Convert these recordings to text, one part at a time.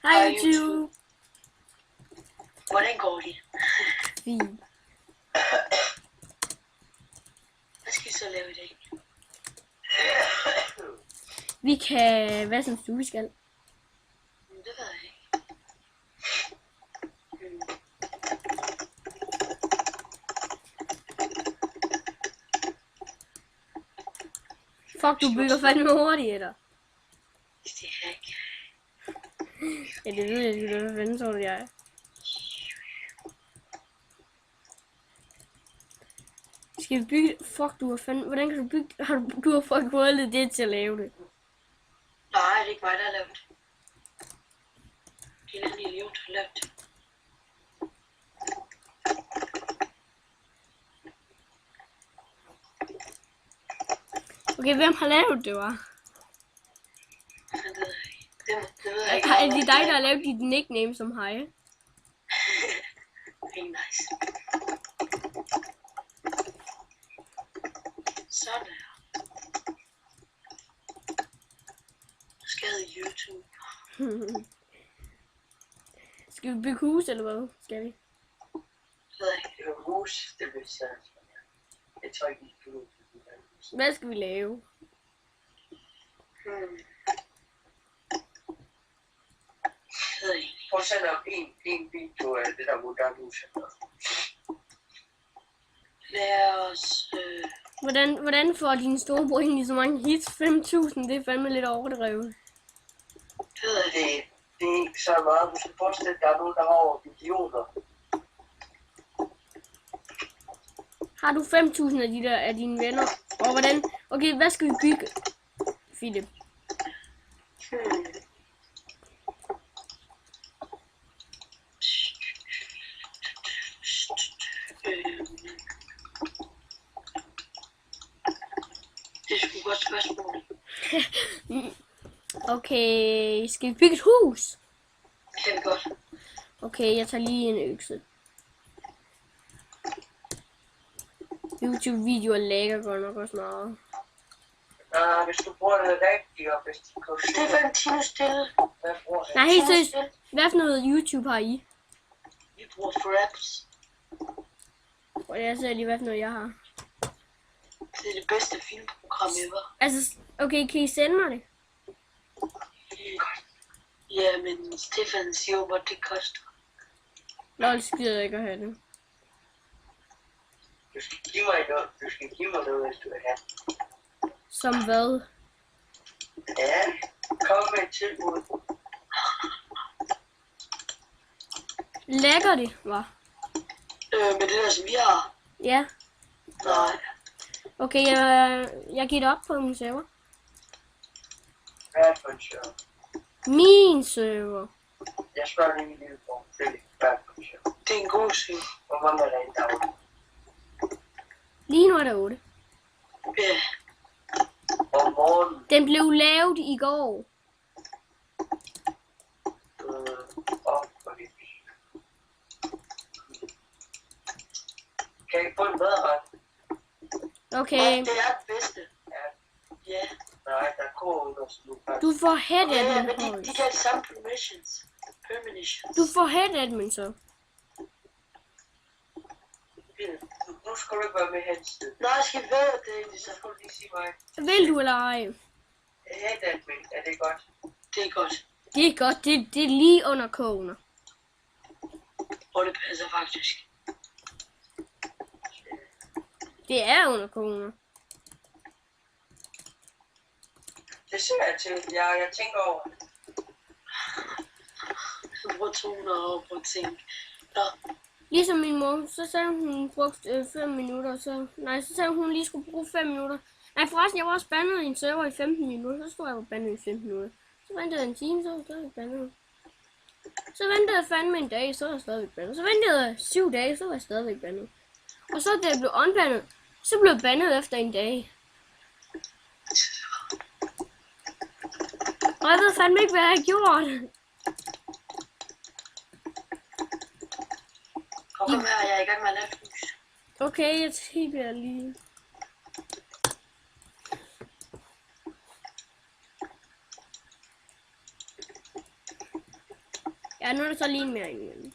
Hej YouTube. Hvordan går det? Fint. Hvad skal vi så lave i dag? Vi kan... Hvad synes du, vi skal? Det ved jeg ikke. Fuck, du bygger fandme hurtigt, eller? Det er jeg ikke. Ja, det ved jeg ikke. Hvad fanden tror du, jeg er? Skal vi bygge... Fuck, du har fandme... Hvordan kan du bygge... Du har fucking hullet det til at lave det. Nej, det er ikke mig, der har lavet det. Det er en idiot, der har lavet det. Okay, hvem har lavet det, var? Det ved jeg ikke. Det ved jeg ikke. Er det dig, der har lavet dit nickname som hej? Helt nice. Sådan der. Nu skal jeg have YouTube. Skal vi bygge hus, eller hvad? Skal vi? Det ved jeg ikke. Det er hus, det vil sige. Jeg tror ikke, vi skal ud. Hvad skal vi lave? Jeg ved ikke. Prøv at sende op en video af det der moderne hus. Lad os... Hvordan får din storebror egentlig så mange hits? 5.000, det er fandme lidt overdrevet. Det ved jeg ikke. Det er ikke så meget. Du skal forestille dig, at der er nogen, der har over millioner. Har du 5.000 af de der af dine venner? Og hvordan? Okay, hvad skal vi bygge? Philip. Det er sgu et godt spørgsmål. Okay, skal vi bygge et hus? Det kan vi godt. Okay, jeg tager lige en økse. YouTube-videoer lægger godt nok også meget. Hvis du bruger det rigtigt, og hvis de kan se, Stefan, Tino stille. hvad bruger det? Nej, helt seriøst. Hvad for noget YouTube har I? Vi bruger Fraps. Og jeg ser lige, hvad for noget jeg har. Det er det bedste filmprogram ever. Altså, okay, kan I sende mig det? Ja, men Stefan siger jo, hvad det koster. Nå, det skider jeg ikke at have det. Du skal give mig noget. Du skal give mig noget, hvis du vil have. Som hvad? Ja, kom med et tilbud. Lækker det, hva'? Med det der, som vi har. Ja. Nej. Okay, jeg giver det op på min server. Hvad er det for en show? Min server. Jeg spørger lige en lille form. Hvad er det for en show? Det er en god syg. Hvor mange er der i dag? Lige nu er der 8. Ja. Om morgenen. Den blev lavet i går. For det. Kan I få en madret? Okay, Ja, det er det bedste. Ja. Ja. Nej, der er kogeuders nu. du får head Ja, admin, men de Holmes. kan have samme permissions. Permissions. Du får head admin så. Nu skal du ikke være med hen sted. Nej, skal vi være det, Så skal du lige sige mig. Vil du eller ej? Head admin, er det godt? Det er godt. Det er godt, det er lige under kogene. Og det passer faktisk. Det er under kogene. Det ser jeg til. Jeg tænker over det. Jeg bruger 200 år på at tænke. Nå, Ligesom min mor, så sagde hun brugte 5 minutter, så sagde hun lige skulle bruge 5 minutter. Nej, forresten, jeg var også bandet i en server i 15 minutter, så stod jeg og var bandet i 15 minutter. Så ventede jeg en time, så var jeg stadig bandet. Så ventede jeg fandme en dag, så var jeg stadig bandet. Så ventede jeg 7 dage, så var jeg stadig bandet. Og så da jeg blev unbandet, så blev jeg bandet efter en dag. Og jeg ved fandme ikke, hvad jeg har gjort. kom her, jeg er i gang med at lave et hus. Okay, jeg tænker lige. Ja, nu er der så lige mere igen.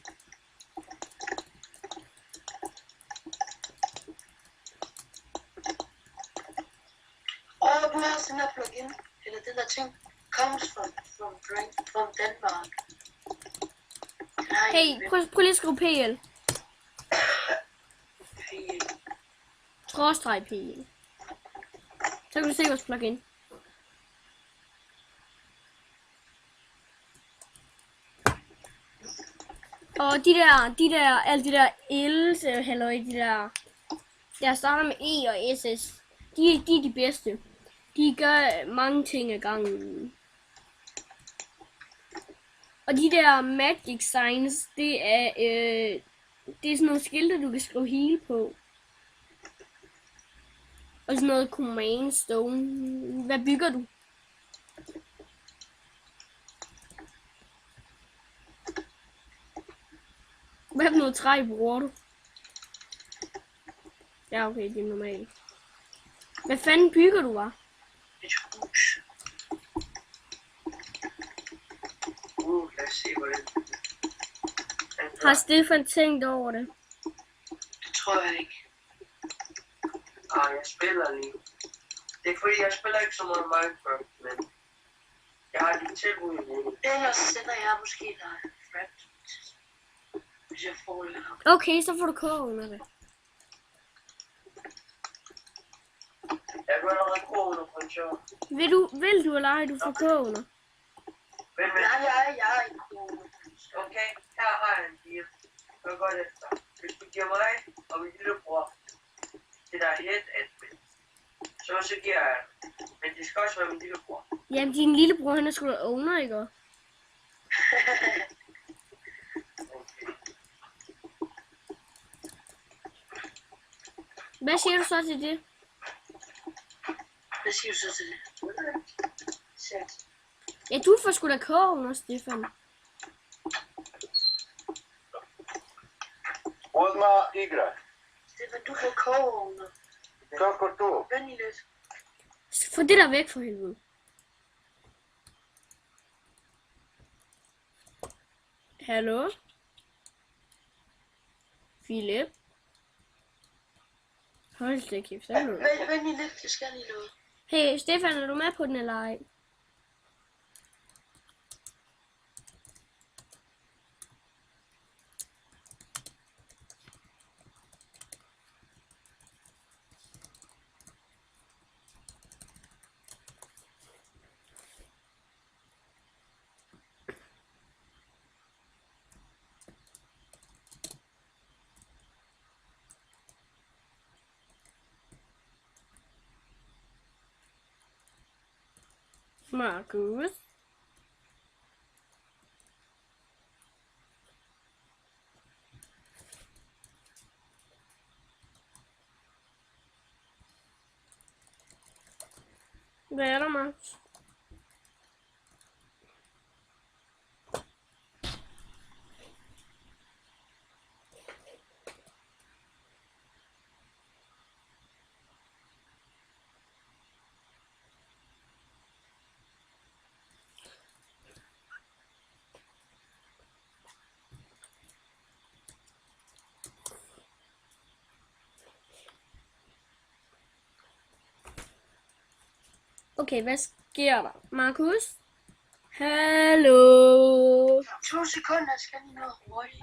Du har sådan her plugin, eller den der ting, comes from Denmark. Nej, Hey, prøv lige at skrive PL. Skråstreg PL. Så kan du se vores plugin. Og alle de der L's, halløj, de der starter med E og SS, de er de bedste. De gør mange ting ad gangen. Og de der magic signs, det er sådan nogle skilte, du kan skrive heal på. Og sådan noget command stone. Hvad bygger du? Hvad for noget træ bruger du? Ja, okay, det er normalt. Hvad fanden bygger du, var? Et hus. Lad os se, hvordan... Har Stefan tænkt over det? Det tror jeg ikke. Jeg spiller lige. Det er fordi, jeg spiller ikke så meget Minecraft, men... Jeg har lige tilbud i det. Ellers sender jeg måske dig frap. Hvis jeg får det her. Okay, så får du koge under det. Jeg kan allerede gå under på en show. Vil du eller ej, du får koge under? Men, Jeg er ikke god. okay, her har jeg en deal. Hør godt efter. Hvis du giver mig og min lillebror det der et, så giver jeg det. Men det skal også være min lillebror. Jamen, din lillebror, han er sgu da owner, ikke? Okay. Hvad siger du så til det? Hvad siger du så til det? Sæt. Ja, du får sgu da koge under, Stefan. Odmah igra. Stefan, du får kogeovner. Kako to? Vend i lidt. Få det der væk for helvede. Hallo? Philip? Hold da kæft, så er du. Vend i lidt, jeg skal lige noget. Hey, Stefan, er du med på den eller ej? Markus? Hvad er der, Markus? Okay, hvad sker der? Markus? Hallo? 2 sekunder, jeg skal lige noget hurtigt.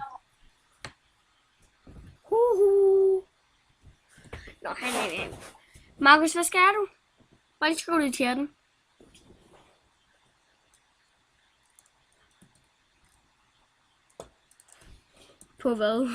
Nå, han. Markus, hvad skal du? Bare lige skriv det i chatten. På hvad?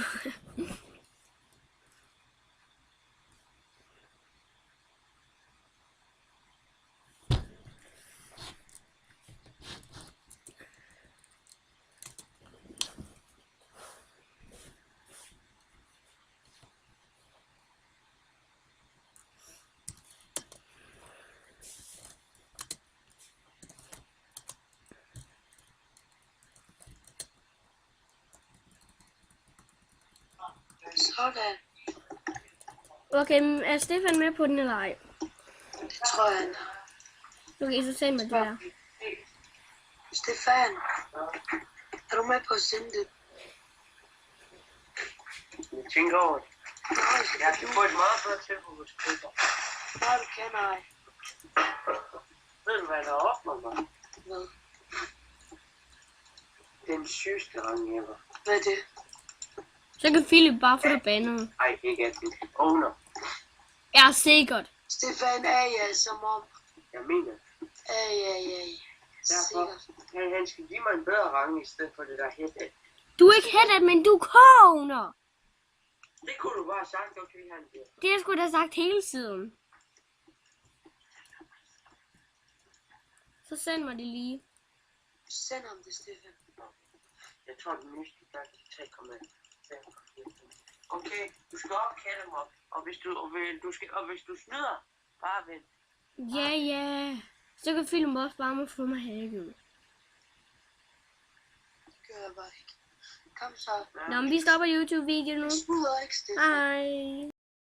Sådan. Okay, men er Stefan med på den eller ej? Det tror jeg. Okay, så send mig det der. Stefan, er du du med på at sende det? Jeg tænker over det. Nej, Jeg kan få et meget bedre tilbud hos Køber. nej, du kan ej. Ved du, hvad der åbner mig? Hvad? Den sygeste rang ever. Hvad er det? Så kan Philip bare få det bandet. Ej, ikke at det owner. Ja, sikkert. Stefan A, som om. Jeg mener, A. derfor, Sikkert. han skal give mig en bedre rang, i stedet for det der head. Du er ikke headet, men du er koner. Det kunne du bare have sagt, okay, han bliver. Det har jeg sgu da sagt hele tiden. Så send mig det lige. Send ham det, Stefan. Jeg tror, det nyeste gør det 3,5. Okay, du skal op, kende mig. Og hvis du snyder, bare vent. Ja. Så kan Philip også bare må få mig hacket. Det gør jeg bare ikke. Kom så. Nå, men vi stopper YouTube-videoen nu. Snyder ikke, Stefan. Hej.